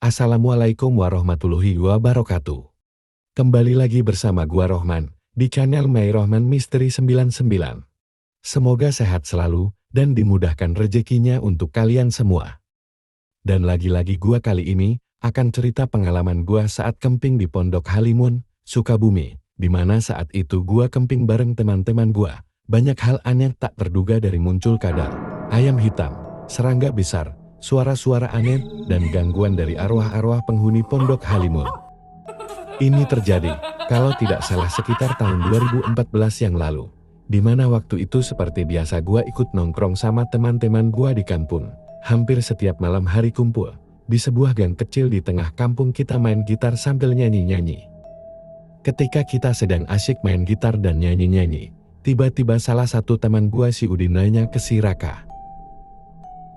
Assalamualaikum warahmatullahi wabarakatuh. Kembali lagi bersama gua Rohman, di channel My Rohman Misteri 99. Semoga sehat selalu, dan dimudahkan rezekinya untuk kalian semua. Dan lagi-lagi gua kali ini, akan cerita pengalaman gua saat camping di Pondok Halimun, Sukabumi, di mana saat itu gua camping bareng teman-teman gua. Banyak hal aneh tak terduga dari muncul kadal, ayam hitam, serangga besar, suara-suara aneh, dan gangguan dari arwah-arwah penghuni Pondok Halimun. Ini terjadi, kalau tidak salah sekitar tahun 2014 yang lalu, di mana waktu itu seperti biasa gua ikut nongkrong sama teman-teman gua di kampung. Hampir setiap malam hari kumpul, di sebuah gang kecil di tengah kampung kita main gitar sambil nyanyi-nyanyi. Ketika kita sedang asyik main gitar dan nyanyi-nyanyi, tiba-tiba salah satu teman gua si Udin nanya ke si Raka.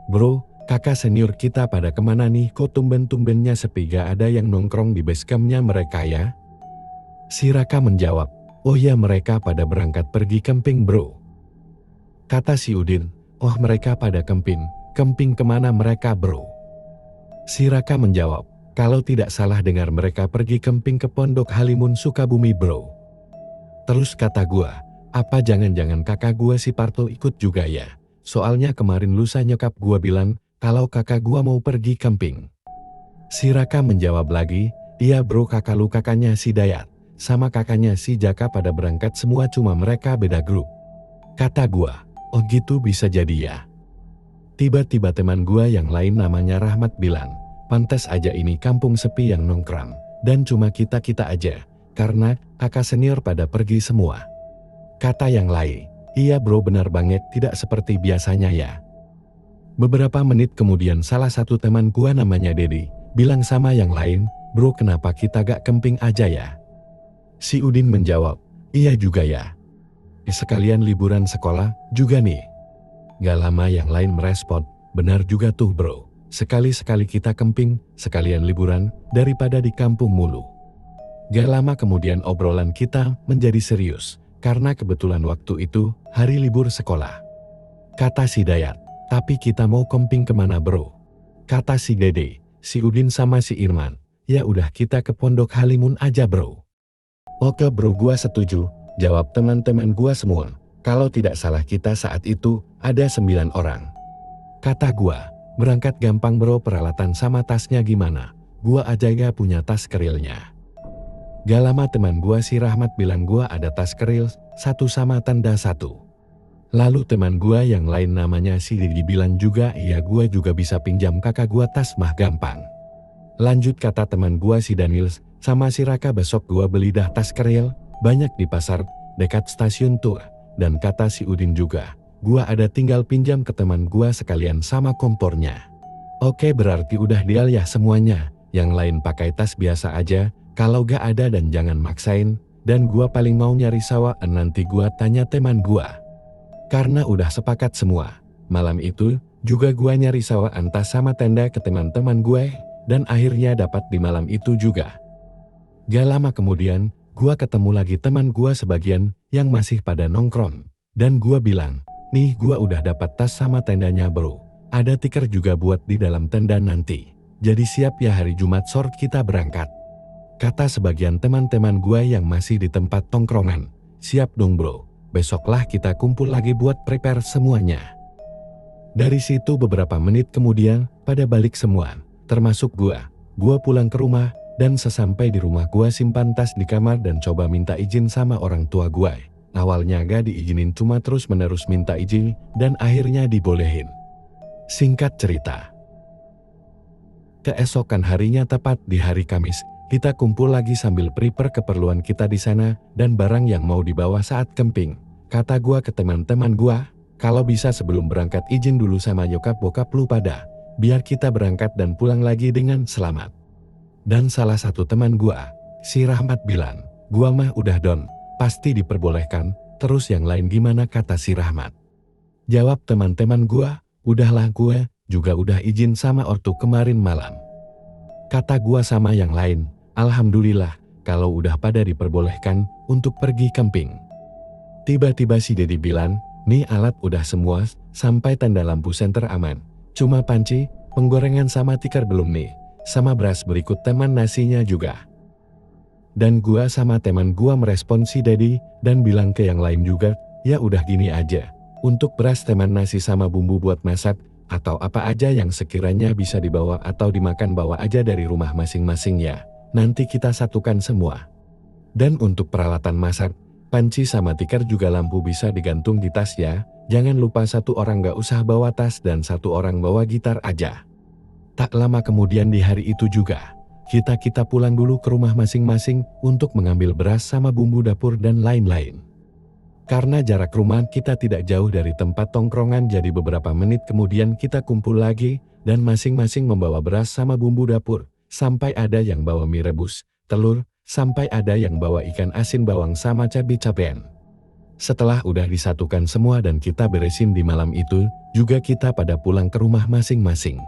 "Bro, kakak senior kita pada kemana nih, kok tumben-tumbennya sepi, gak ada yang nongkrong di base campnya mereka ya?" Si Raka menjawab, "Oh ya, mereka pada berangkat pergi camping bro." Kata si Udin, "Oh mereka pada camping kemana mereka bro?" Si Raka menjawab, "Kalau tidak salah dengar mereka pergi camping ke Pondok Halimun Sukabumi bro." Terus kata gua, "Apa jangan-jangan kakak gua si Parto ikut juga ya? Soalnya kemarin lusa nyokap gua bilang, kalau kakak gua mau pergi camping." Si Raka menjawab lagi, "Iya bro, kakak lu kakaknya si Dayat, sama kakaknya si Jaka pada berangkat semua, cuma mereka beda grup." Kata gua, "Oh gitu, bisa jadi ya." Tiba-tiba teman gua yang lain namanya Rahmat bilang, "Pantas aja ini kampung sepi yang nongkrong, dan cuma kita-kita aja, karena kakak senior pada pergi semua." Kata yang lain, "Iya bro, benar banget, tidak seperti biasanya ya." Beberapa menit kemudian salah satu teman gua namanya Dedi, bilang sama yang lain, "Bro, kenapa kita gak camping aja ya?" Si Udin menjawab, "Iya juga ya. Sekalian liburan sekolah juga nih." Gak lama yang lain merespon, "Benar juga tuh bro, sekali-sekali kita camping, sekalian liburan, daripada di kampung mulu." Gak lama kemudian obrolan kita menjadi serius, karena kebetulan waktu itu hari libur sekolah. Kata si Dayat, "Tapi kita mau camping kemana bro?" Kata si Dede, si Udin sama si Irman, "Ya udah kita ke Pondok Halimun aja bro." "Oke bro, gua setuju," jawab teman-teman gua semua. Kalau tidak salah kita saat itu ada 9 orang. Kata gua, "Berangkat gampang bro, peralatan sama tasnya gimana? Gua aja gak punya tas kerilnya." Gak lama teman gua si Rahmat bilang gua ada tas keril, satu sama tanda satu. Lalu teman gua yang lain namanya si Didi bilang juga, "Iya gua juga bisa pinjam kakak gua tas mah gampang." Lanjut kata teman gua si Daniel sama si Raka, "Besok gua beli dah tas keril, banyak di pasar, dekat stasiun tuh." Dan kata si Udin juga, "Gua ada tinggal pinjam ke teman gua sekalian sama kompornya." Oke, berarti udah deal ya semuanya, yang lain pakai tas biasa aja, kalau gak ada dan jangan maksain, dan gua paling mau nyari sawah, nanti gua tanya teman gua. Karena udah sepakat semua, malam itu juga gua nyari sawah antas sama tenda ke teman-teman gue, dan akhirnya dapat di malam itu juga. Gak lama kemudian, gua ketemu lagi teman gua sebagian yang masih pada nongkrong, dan gua bilang, "Nih gua udah dapat tas sama tendanya bro, ada tikar juga buat di dalam tenda nanti, jadi siap ya hari Jumat sore kita berangkat." Kata sebagian teman-teman gua yang masih di tempat tongkrongan, "Siap dong bro, besoklah kita kumpul lagi buat prepare semuanya." Dari situ beberapa menit kemudian, pada balik semua, termasuk gua. Gua pulang ke rumah, dan sesampai di rumah gua simpan tas di kamar dan coba minta izin sama orang tua gua. Awalnya gak diizinin, cuma terus-menerus minta izin, dan akhirnya dibolehin. Singkat cerita, keesokan harinya tepat di hari Kamis, kita kumpul lagi sambil prepare keperluan kita di sana, dan barang yang mau dibawa saat camping. Kata gua ke teman-teman gua, "Kalau bisa sebelum berangkat izin dulu sama nyokap bokap lu pada, biar kita berangkat dan pulang lagi dengan selamat." Dan salah satu teman gua, si Rahmat bilang, "Gua mah udah don, pasti diperbolehkan." Terus yang lain gimana, kata si Rahmat. Jawab teman-teman gua, "Udahlah, gua juga udah izin sama ortu kemarin malam." Kata gua sama yang lain, "Alhamdulillah, kalau udah pada diperbolehkan untuk pergi camping." Tiba-tiba si Dedi bilang, "Nih alat udah semua, sampai tanda lampu senter aman. Cuma panci, penggorengan sama tikar belum nih. sama beras berikut teman nasinya juga. Dan gua sama teman gua merespon si Dedi dan bilang ke yang lain juga, ya udah gini aja. Untuk beras teman nasi sama bumbu buat masak, atau apa aja yang sekiranya bisa dibawa atau dimakan bawa aja dari rumah masing-masing ya. Nanti kita satukan semua. Dan untuk peralatan masak, panci sama tikar juga lampu bisa digantung di tas ya. Jangan lupa satu orang gak usah bawa tas dan satu orang bawa gitar aja. Tak lama kemudian di hari itu juga, kita pulang dulu ke rumah masing-masing untuk mengambil beras sama bumbu dapur dan lain-lain. Karena jarak rumah kita tidak jauh dari tempat tongkrongan, jadi beberapa menit kemudian kita kumpul lagi dan masing-masing membawa beras sama bumbu dapur, sampai ada yang bawa mie rebus, telur, sampai ada yang bawa ikan asin bawang sama cabai-cabean. Setelah udah disatukan semua dan kita beresin di malam itu, juga kita pada pulang ke rumah masing-masing.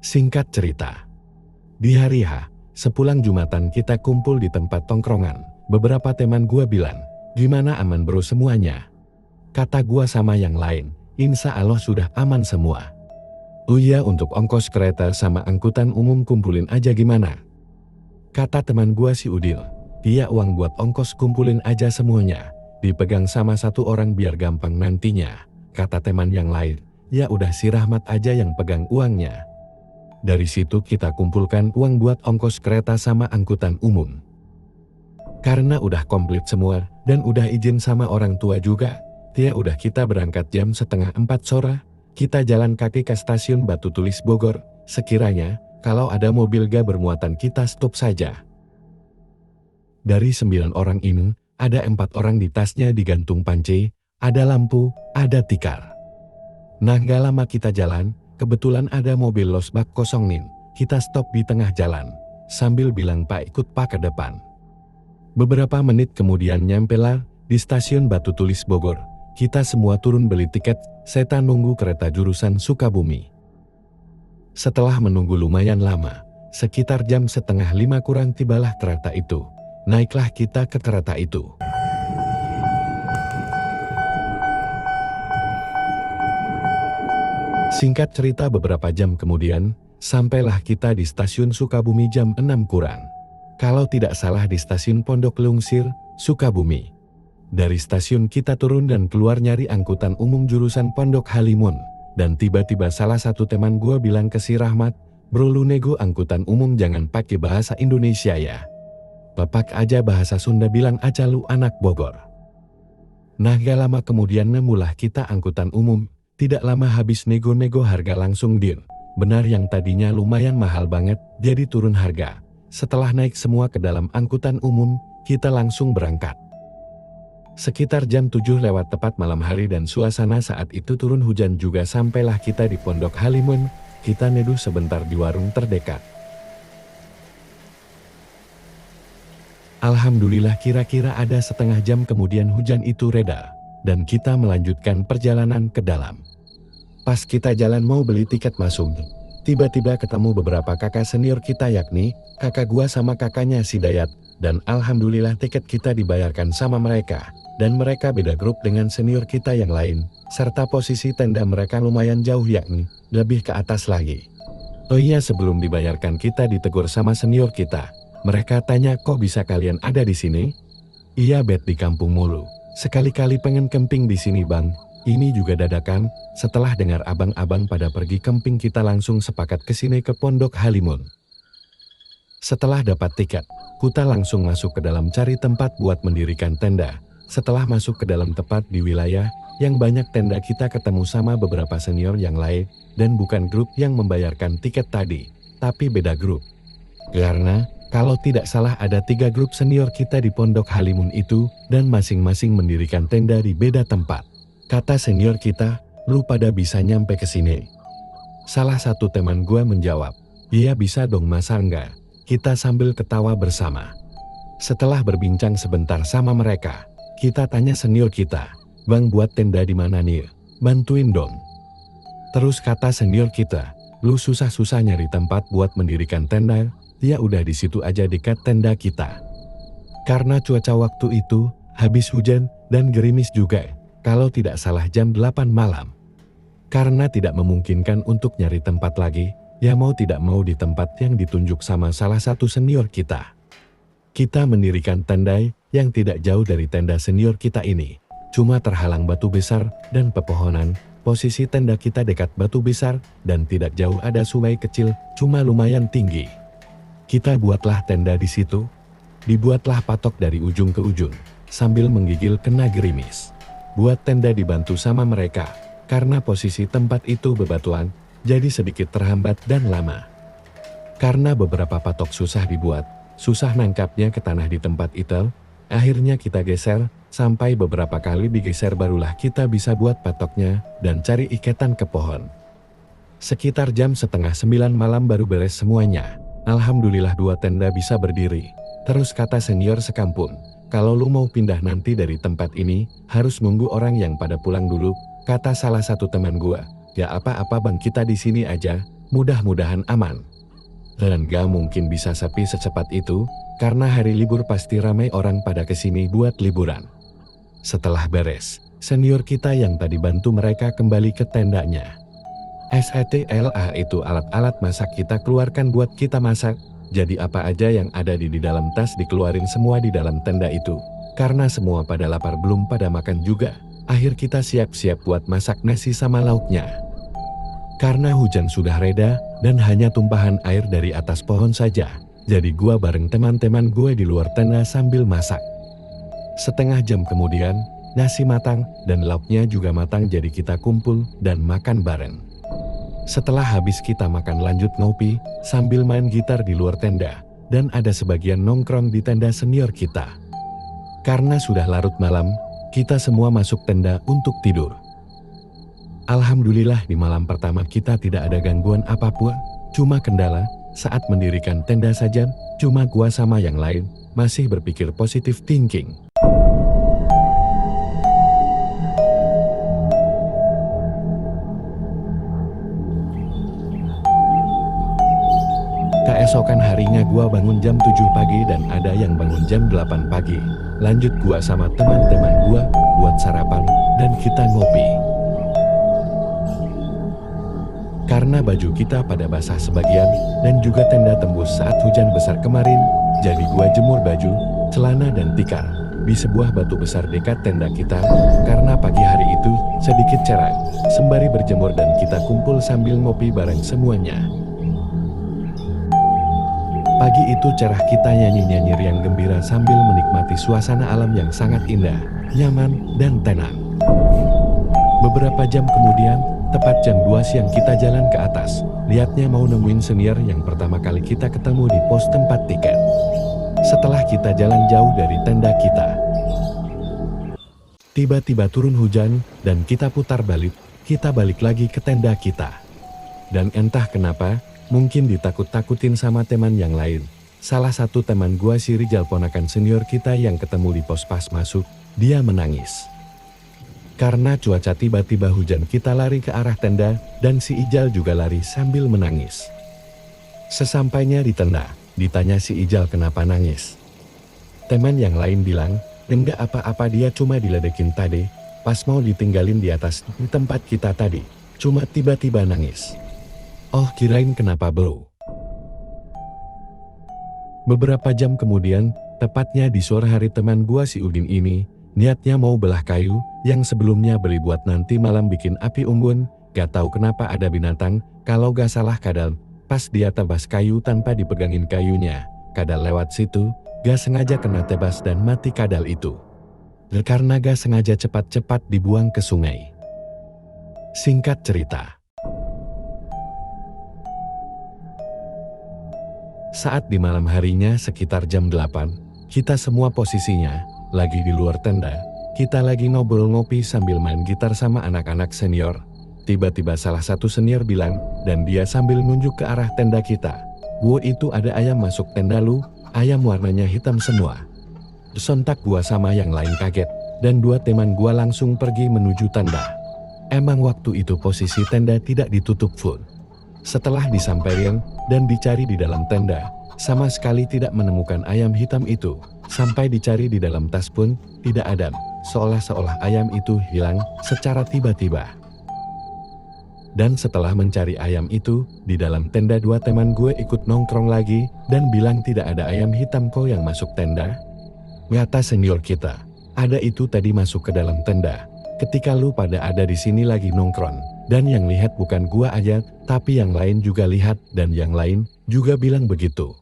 Singkat cerita, di hari H, sepulang Jumatan kita kumpul di tempat tongkrongan. Beberapa teman gua bilang, gimana aman bro semuanya? Kata gua sama yang lain, insya Allah sudah aman semua. Oh iya, untuk ongkos kereta sama angkutan umum kumpulin aja gimana? Kata teman gua si Udil, dia uang buat ongkos kumpulin aja semuanya. Dipegang sama satu orang biar gampang nantinya. Kata teman yang lain, ya udah si Rahmat aja yang pegang uangnya. Dari situ kita kumpulkan uang buat ongkos kereta sama angkutan umum. Karena udah komplit semua dan udah izin sama orang tua juga, ya udah kita berangkat jam 3:30 sore. Kita jalan kaki ke stasiun Batu Tulis Bogor. Sekiranya kalau ada mobil gak bermuatan kita stop saja. Dari 9 orang ini, ada 4 orang di tasnya digantung panci, ada lampu, ada tikar. Nah gak lama kita jalan, kebetulan ada mobil losbak kosong nih. Kita stop di tengah jalan, sambil bilang Pak ikut Pak ke depan. Beberapa menit kemudian nyampelah di stasiun Batu Tulis Bogor. Kita semua turun beli tiket, serta nunggu kereta jurusan Sukabumi. Setelah menunggu lumayan lama, sekitar jam 4:30 kurang tibalah kereta itu. Naiklah kita ke kereta itu. Singkat cerita beberapa jam kemudian, sampailah kita di stasiun Sukabumi jam 6 kurang. Kalau tidak salah di stasiun Pondok Lungsir, Sukabumi. Dari stasiun kita turun dan keluar nyari angkutan umum jurusan Pondok Halimun. Dan tiba-tiba salah satu teman gua bilang ke si Rahmat, bro lu nego angkutan umum jangan pakai bahasa Indonesia ya. Papak aja bahasa Sunda, bilang aja lu anak Bogor. Nah gak lama kemudian nemulah kita angkutan umum. Tidak lama habis nego-nego harga langsung deal. Benar yang tadinya lumayan mahal banget, jadi turun harga. Setelah naik semua ke dalam angkutan umum, kita langsung berangkat. Sekitar jam 7 lewat tepat malam hari dan suasana saat itu turun hujan juga. Sampailah kita di Pondok Halimun. Kita neduh sebentar di warung terdekat. Alhamdulillah kira-kira ada setengah jam kemudian hujan itu reda, dan kita melanjutkan perjalanan ke dalam. Pas kita jalan mau beli tiket masuk, tiba-tiba ketemu beberapa kakak senior kita yakni kakak gua sama kakaknya si Dayat, dan alhamdulillah tiket kita dibayarkan sama mereka, dan mereka beda grup dengan senior kita yang lain, serta posisi tenda mereka lumayan jauh yakni lebih ke atas lagi. Oh iya, sebelum dibayarkan kita ditegur sama senior kita. Mereka tanya, kok bisa kalian ada di sini? Iya bet di kampung mulu. Sekali-kali pengen camping di sini bang. Ini juga dadakan. Setelah dengar abang-abang pada pergi camping kita langsung sepakat ke sini ke Pondok Halimun. Setelah dapat tiket, kita langsung masuk ke dalam cari tempat buat mendirikan tenda. Setelah masuk ke dalam tempat di wilayah yang banyak tenda kita ketemu sama beberapa senior yang lain dan bukan grup yang membayarkan tiket tadi, tapi beda grup. Karena kalau tidak salah ada 3 grup senior kita di Pondok Halimun itu dan masing-masing mendirikan tenda di beda tempat. Kata senior kita, lu pada bisa nyampe ke sini? Salah satu teman gua menjawab, iya bisa dong masa enggak? Kita sambil ketawa bersama. Setelah berbincang sebentar sama mereka, kita tanya senior kita, bang buat tenda di mana nih? Bantuin dong. Terus kata senior kita, lu susah-susah nyari tempat buat mendirikan tenda? Ya udah di situ aja dekat tenda kita. Karena cuaca waktu itu habis hujan dan gerimis juga, kalau tidak salah jam 8 malam. Karena tidak memungkinkan untuk nyari tempat lagi, Ya mau tidak mau di tempat yang ditunjuk sama salah satu senior kita. Kita mendirikan tenda yang tidak jauh dari tenda senior kita ini. Cuma terhalang batu besar dan pepohonan. Posisi tenda kita dekat batu besar dan tidak jauh ada sungai kecil, cuma lumayan tinggi. Kita buatlah tenda di situ. Dibuatlah patok dari ujung ke ujung, sambil menggigil kena gerimis. Buat tenda dibantu sama mereka, karena posisi tempat itu bebatuan, jadi sedikit terhambat dan lama. Karena beberapa patok susah dibuat, susah nangkapnya ke tanah di tempat itu, akhirnya kita geser, sampai beberapa kali digeser barulah kita bisa buat patoknya dan cari ikatan ke pohon. Sekitar jam setengah 9 malam baru beres semuanya. Alhamdulillah 2 tenda bisa berdiri. Terus kata senior sekampung, kalau lu mau pindah nanti dari tempat ini, harus nunggu orang yang pada pulang dulu, kata salah satu teman gua. Ya apa-apa bang, kita di sini aja, mudah-mudahan aman. Dan gak mungkin bisa sepi secepat itu, karena hari libur pasti ramai orang pada kesini buat liburan. Setelah beres, senior kita yang tadi bantu mereka kembali ke tendanya. SETLA itu alat-alat masak kita keluarkan buat kita masak. Jadi apa aja yang ada di dalam tas dikeluarin semua di dalam tenda itu. Karena semua pada lapar belum pada makan juga. Akhir kita siap-siap buat masak nasi sama lauknya. Karena hujan sudah reda dan hanya tumpahan air dari atas pohon saja. Jadi gua bareng teman-teman gue di luar tenda sambil masak. Setengah jam kemudian, nasi matang dan lauknya juga matang, jadi kita kumpul dan makan bareng. Setelah habis kita makan lanjut ngopi, sambil main gitar di luar tenda, dan ada sebagian nongkrong di tenda senior kita. Karena sudah larut malam, kita semua masuk tenda untuk tidur. Alhamdulillah di malam pertama kita tidak ada gangguan apapun, cuma kendala, saat mendirikan tenda saja, cuma gua sama yang lain, masih berpikir positive thinking. Keesokan harinya gua bangun jam 7 pagi dan ada yang bangun jam 8 pagi. Lanjut gua sama teman-teman gua buat sarapan dan kita ngopi. Karena baju kita pada basah sebagian dan juga tenda tembus saat hujan besar kemarin, jadi gua jemur baju, celana dan tikar di sebuah batu besar dekat tenda kita. Karena pagi hari itu sedikit cerah, sembari berjemur dan kita kumpul sambil ngopi bareng semuanya. Pagi itu cerah, kita nyanyi-nyanyi riang gembira sambil menikmati suasana alam yang sangat indah, nyaman, dan tenang. Beberapa jam kemudian, tepat jam 2 siang kita jalan ke atas, lihatnya mau nemuin senior yang pertama kali kita ketemu di pos tempat tiket. Setelah kita jalan jauh dari tenda kita, tiba-tiba turun hujan dan kita putar balik, kita balik lagi ke tenda kita. Dan entah kenapa, mungkin ditakut-takutin sama teman yang lain. Salah satu teman gua si Rijal, ponakan senior kita yang ketemu di pos pas masuk, dia menangis. Karena cuaca tiba-tiba hujan, kita lari ke arah tenda dan si Ijal juga lari sambil menangis. Sesampainya di tenda, ditanya si Ijal kenapa nangis. Teman yang lain bilang, enggak apa-apa, dia cuma diledekin tadi, pas mau ditinggalin di atas di tempat kita tadi, cuma tiba-tiba nangis. Oh, kirain kenapa bro. Beberapa jam kemudian, tepatnya di sore hari, teman gua si Udin ini, niatnya mau belah kayu, yang sebelumnya beli buat nanti malam bikin api unggun. Gak tahu kenapa ada binatang, kalau gak salah kadal, pas dia tebas kayu tanpa dipegangin kayunya, kadal lewat situ, gak sengaja kena tebas dan mati kadal itu. Karena gak sengaja cepat-cepat dibuang ke sungai. Singkat cerita, saat di malam harinya sekitar jam 8, kita semua posisinya lagi di luar tenda. Kita lagi ngobrol ngopi sambil main gitar sama anak-anak senior. Tiba-tiba salah satu senior bilang, dan dia sambil nunjuk ke arah tenda kita, "Wo, itu ada ayam masuk tenda lu, ayam warnanya hitam semua." Sontak gua sama yang lain kaget, dan 2 teman gua langsung pergi menuju tenda. Emang waktu itu posisi tenda tidak ditutup full. Setelah disamperin dan dicari di dalam tenda, sama sekali tidak menemukan ayam hitam itu. Sampai dicari di dalam tas pun tidak ada, seolah-olah ayam itu hilang secara tiba-tiba. Dan setelah mencari ayam itu, di dalam tenda dua teman gue ikut nongkrong lagi, dan bilang tidak ada ayam hitam kok yang masuk tenda. Kata senior kita, ada itu tadi masuk ke dalam tenda. Ketika lu pada ada di sini lagi nongkrong, dan yang lihat bukan gua aja, tapi yang lain juga lihat, dan yang lain juga bilang begitu.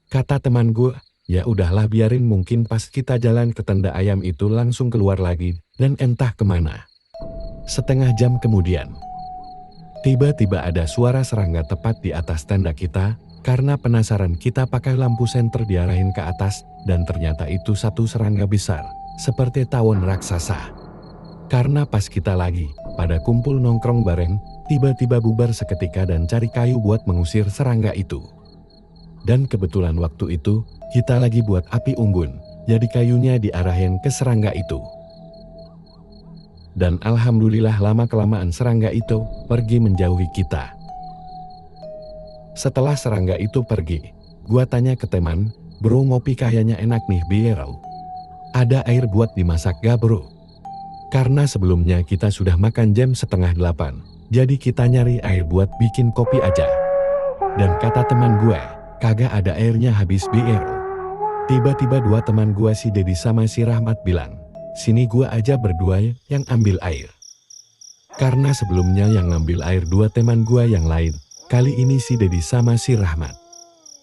Kata teman gue, ya udahlah biarin, mungkin pas kita jalan ke tenda ayam itu langsung keluar lagi, dan entah kemana. Setengah jam kemudian, tiba-tiba ada suara serangga tepat di atas tenda kita. Karena penasaran kita pakai lampu senter diarahin ke atas, dan ternyata itu satu serangga besar, seperti tawon raksasa. Karena pas kita lagi pada kumpul nongkrong bareng, tiba-tiba bubar seketika dan cari kayu buat mengusir serangga itu. Dan kebetulan waktu itu, kita lagi buat api unggun, jadi kayunya diarahin ke serangga itu. Dan alhamdulillah lama-kelamaan serangga itu pergi menjauhi kita. Setelah serangga itu pergi, gua tanya ke teman, bro ngopi kayaknya enak nih bro. Ada air buat dimasak gak bro? Karena sebelumnya kita sudah makan jam 7:30, jadi kita nyari air buat bikin kopi aja. Dan kata teman gue, kagak ada airnya habis bro. Tiba-tiba dua teman gue si Dedi sama si Rahmat bilang, sini gua aja berdua yang ambil air. Karena sebelumnya yang ngambil air dua teman gue yang lain, kali ini si Dedi sama si Rahmat.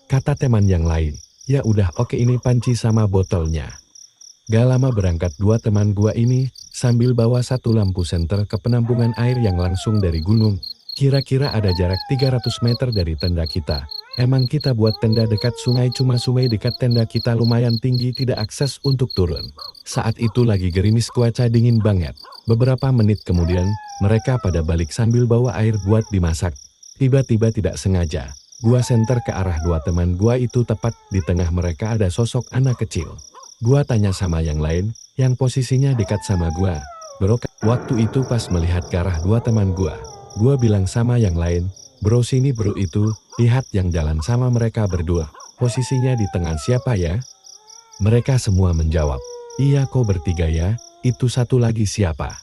Kata teman yang lain, ya udah oke ini panci sama botolnya. Gak lama berangkat dua teman gua ini sambil bawa satu lampu senter ke penampungan air yang langsung dari gunung. Kira-kira ada jarak 300 meter dari tenda kita. Emang kita buat tenda dekat sungai, cuma sungai dekat tenda kita lumayan tinggi, tidak akses untuk turun. Saat itu lagi gerimis, cuaca dingin banget. Beberapa menit kemudian mereka pada balik sambil bawa air buat dimasak. Tiba-tiba tidak sengaja, gua senter ke arah dua teman gua itu, tepat di tengah mereka ada sosok anak kecil. Gua tanya sama yang lain, yang posisinya dekat sama gua, bro, waktu itu pas melihat ke arah dua teman gua bilang sama yang lain, bro sini bro, itu, lihat yang jalan sama mereka berdua, posisinya di tengah siapa ya? Mereka semua menjawab, iya kok bertiga ya, itu satu lagi siapa?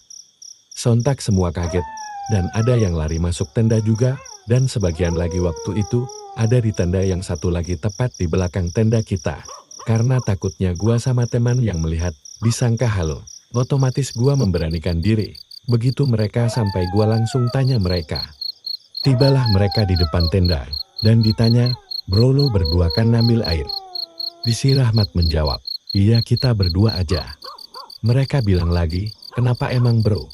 Sontak semua kaget, dan ada yang lari masuk tenda juga, dan sebagian lagi waktu itu, ada di tenda yang satu lagi tepat di belakang tenda kita. Karena takutnya gua sama teman yang melihat disangka halo, otomatis gua memberanikan diri. Begitu mereka sampai gua langsung tanya mereka. Tibalah mereka di depan tenda, dan ditanya, bro lo berdua kan ngambil air? Si Rahmat menjawab, iya kita berdua aja. Mereka bilang lagi, kenapa emang bro?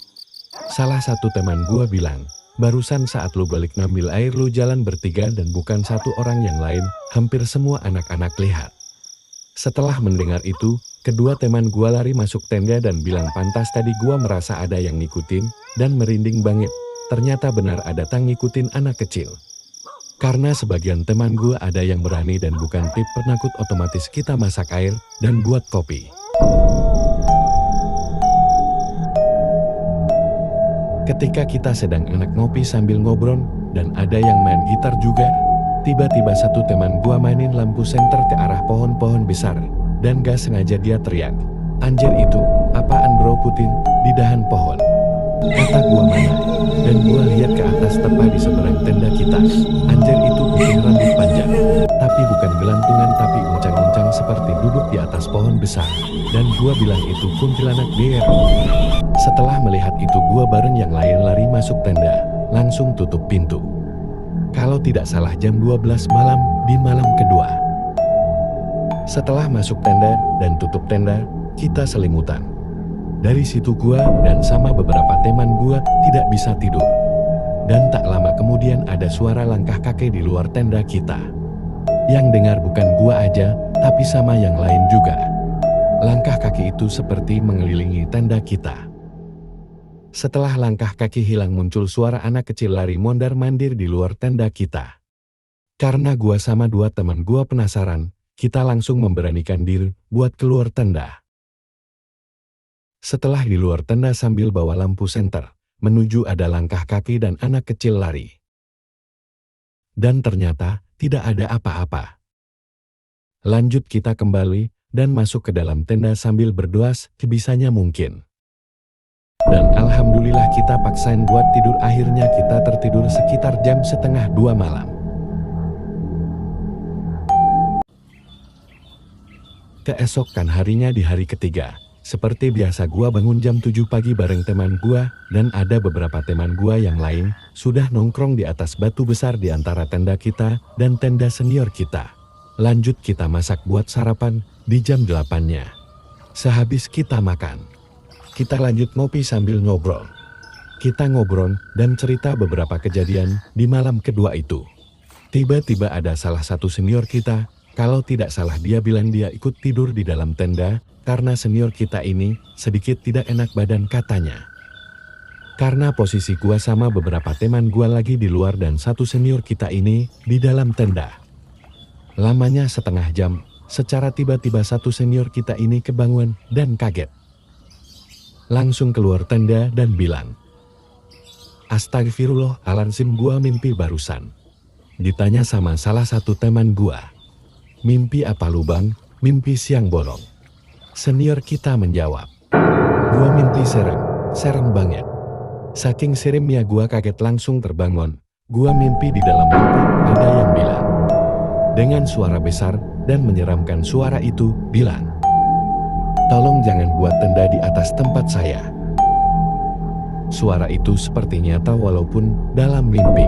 Salah satu teman gua bilang, barusan saat lu balik ngambil air lu jalan bertiga dan bukan satu orang yang lain, hampir semua anak-anak lihat. Setelah mendengar itu, kedua teman gua lari masuk tenda dan bilang pantas tadi gua merasa ada yang ngikutin, dan merinding banget. Ternyata benar ada tang ngikutin anak kecil. Karena sebagian teman gua ada yang berani dan bukan tip penakut, otomatis kita masak air dan buat kopi. Ketika kita sedang enak ngopi sambil ngobrol, dan ada yang main gitar juga, tiba-tiba satu teman gua mainin lampu senter ke arah pohon-pohon besar, dan gak sengaja dia teriak, anjir itu, apaan bro Putin, di dahan pohon. Kata gua mana, dan gua lihat ke atas tepat di seberang tenda kita, anjir itu Putin rambut panjang, tapi bukan gelantungan tapi uncang-uncang seperti duduk di atas pohon besar, dan gua bilang itu kuntilanak BR. Setelah melihat itu gua bareng yang lain lari masuk tenda, langsung tutup pintu. Kalau tidak salah jam 12 malam di malam kedua. Setelah masuk tenda dan tutup tenda, kita selimutan. Dari situ gua dan sama beberapa teman gua tidak bisa tidur. Dan tak lama kemudian ada suara langkah kaki di luar tenda kita. Yang dengar bukan gua aja, tapi sama yang lain juga. Langkah kaki itu seperti mengelilingi tenda kita. Setelah langkah kaki hilang muncul suara anak kecil lari mondar-mandir di luar tenda kita. Karena gua sama dua teman gua penasaran, kita langsung memberanikan diri buat keluar tenda. Setelah di luar tenda sambil bawa lampu senter, menuju ada langkah kaki dan anak kecil lari. Dan ternyata tidak ada apa-apa. Lanjut kita kembali dan masuk ke dalam tenda sambil berdoa sebisanya mungkin. Dan alhamdulillah kita paksain buat tidur, akhirnya kita tertidur sekitar jam 1:30 malam. Keesokan harinya di hari ketiga, seperti biasa gua bangun jam 7 pagi bareng teman gua, dan ada beberapa teman gua yang lain, sudah nongkrong di atas batu besar di antara tenda kita dan tenda senior kita. Lanjut kita masak buat sarapan di jam 8-nya. Sehabis kita makan, kita lanjut ngopi sambil ngobrol. Kita ngobrol dan cerita beberapa kejadian di malam kedua itu. Tiba-tiba ada salah satu senior kita, kalau tidak salah dia bilang dia ikut tidur di dalam tenda, karena senior kita ini sedikit tidak enak badan katanya. Karena posisi gua sama beberapa teman gua lagi di luar dan satu senior kita ini di dalam tenda. Lamanya setengah jam, secara tiba-tiba satu senior kita ini kebangun dan kaget. Langsung keluar tenda dan bilang, "Astagfirullahaladzim, gua mimpi barusan." Ditanya sama salah satu teman gua, "Mimpi apa lu bang?" "Mimpi siang bolong." Senior kita menjawab, "Gua mimpi serem banget." Saking seremnya gua kaget langsung terbangun. Gua mimpi di dalam mimpi ada yang bilang, dengan suara besar dan menyeramkan suara itu bilang, "Tolong jangan buat tenda di atas tempat saya." Suara itu seperti nyata walaupun dalam mimpi.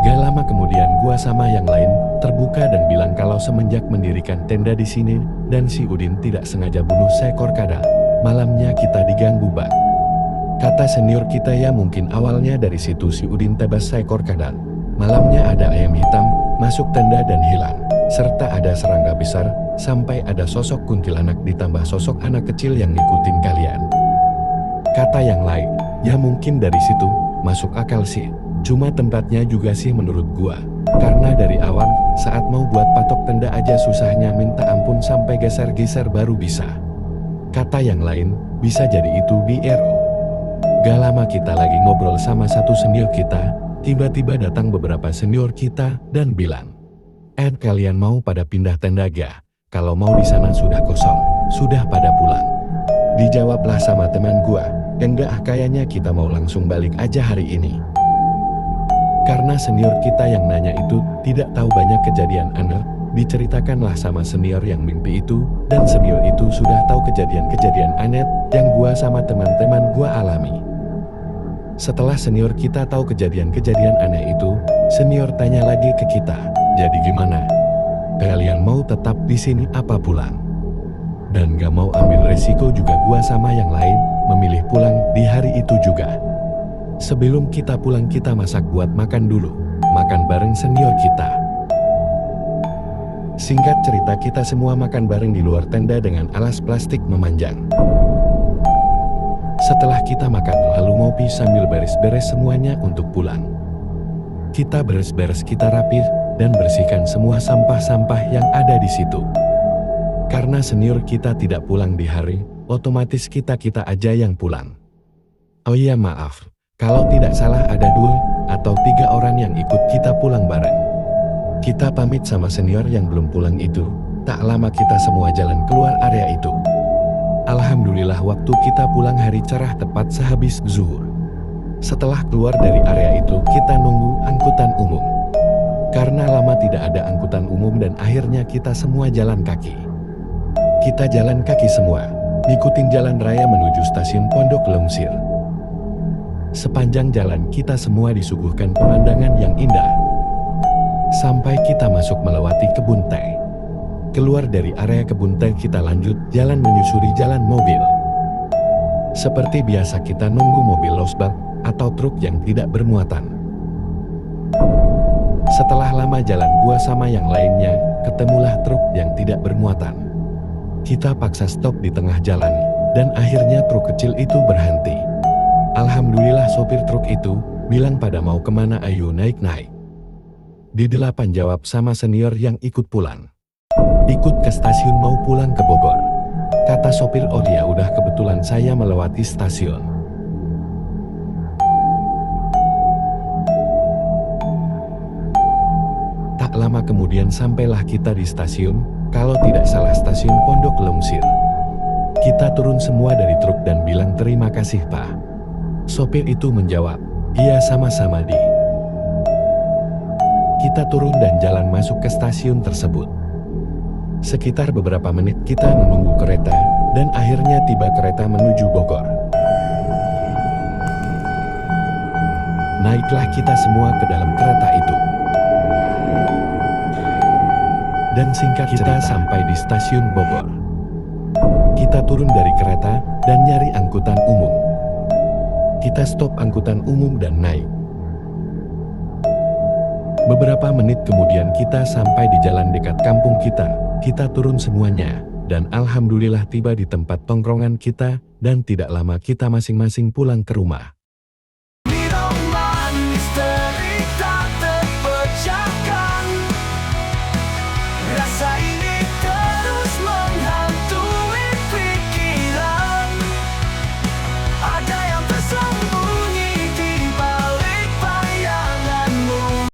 Gak lama kemudian gua sama yang lain terbuka dan bilang kalau semenjak mendirikan tenda di sini dan si Udin tidak sengaja bunuh seekor kadal, malamnya kita diganggu bang. Kata senior kita, ya mungkin awalnya dari situ si Udin tebas seekor kadal. Malamnya ada ayam hitam masuk tenda dan hilang, serta ada serangga besar, sampai ada sosok kuntilanak ditambah sosok anak kecil yang ngikutin kalian. Kata yang lain, ya mungkin dari situ, masuk akal sih. Cuma tempatnya juga sih menurut gua, karena dari awal saat mau buat patok tenda aja susahnya minta ampun sampai geser-geser baru bisa. Kata yang lain, bisa jadi itu BRO. Gak lama kita lagi ngobrol sama satu senior kita, tiba-tiba datang beberapa senior kita dan bilang, kalian mau pada pindah tenda gak? Kalau mau di sana sudah kosong, sudah pada pulang." Dijawablah sama teman gua, enggak, kayaknya kita mau langsung balik aja hari ini. Karena senior kita yang nanya itu tidak tahu banyak kejadian aneh, diceritakanlah sama senior yang mimpi itu, dan senior itu sudah tahu kejadian-kejadian aneh yang gua sama teman-teman gua alami. Setelah senior kita tahu kejadian-kejadian aneh itu, senior tanya lagi ke kita, "Jadi gimana? Kalian mau tetap di sini apa pulang?" Dan gak mau ambil resiko juga, gua sama yang lain memilih pulang di hari itu juga. Sebelum kita pulang kita masak buat makan dulu, makan bareng senior kita. Singkat cerita kita semua makan bareng di luar tenda dengan alas plastik memanjang. Setelah kita makan lalu ngopi sambil beres-beres semuanya untuk pulang. Kita beres-beres, kita rapih dan bersihkan semua sampah-sampah yang ada di situ. Karena senior kita tidak pulang di hari, otomatis kita aja yang pulang. Oh iya maaf. Kalau tidak salah ada 2 atau 3 orang yang ikut kita pulang bareng. Kita pamit sama senior yang belum pulang itu, tak lama kita semua jalan keluar area itu. Alhamdulillah waktu kita pulang hari cerah tepat sehabis zuhur. Setelah keluar dari area itu kita nunggu angkutan umum. Karena lama tidak ada angkutan umum dan akhirnya kita semua jalan kaki. Kita jalan kaki semua, ngikutin jalan raya menuju stasiun Pondok Lungsir. Sepanjang jalan kita semua disuguhkan pemandangan yang indah. Sampai kita masuk melewati kebun teh. Keluar dari area kebun teh kita lanjut jalan menyusuri jalan mobil. Seperti biasa kita nunggu mobil losbak atau truk yang tidak bermuatan. Setelah lama jalan gua sama yang lainnya, ketemulah truk yang tidak bermuatan. Kita paksa stop di tengah jalan, dan akhirnya truk kecil itu berhenti. Alhamdulillah sopir truk itu bilang pada mau kemana, ayo naik-naik. Di 8 jawab sama senior yang ikut pulang. Ikut ke stasiun mau pulang ke Bogor. Kata sopir, oh ya udah kebetulan saya melewati stasiun. Tak lama kemudian sampailah kita di stasiun, kalau tidak salah stasiun Pondok Lungsir. Kita turun semua dari truk dan bilang terima kasih Pak. Sopir itu menjawab, iya sama-sama Di. Kita turun dan jalan masuk ke stasiun tersebut. Sekitar beberapa menit kita menunggu kereta, dan akhirnya tiba kereta menuju Bogor. Naiklah kita semua ke dalam kereta itu. Dan singkat cerita sampai di stasiun Bogor. Kita turun dari kereta dan nyari angkutan umum. Kita stop angkutan umum dan naik. Beberapa menit kemudian kita sampai di jalan dekat kampung kita. Kita turun semuanya, dan alhamdulillah tiba di tempat tongkrongan kita, dan tidak lama kita masing-masing pulang ke rumah.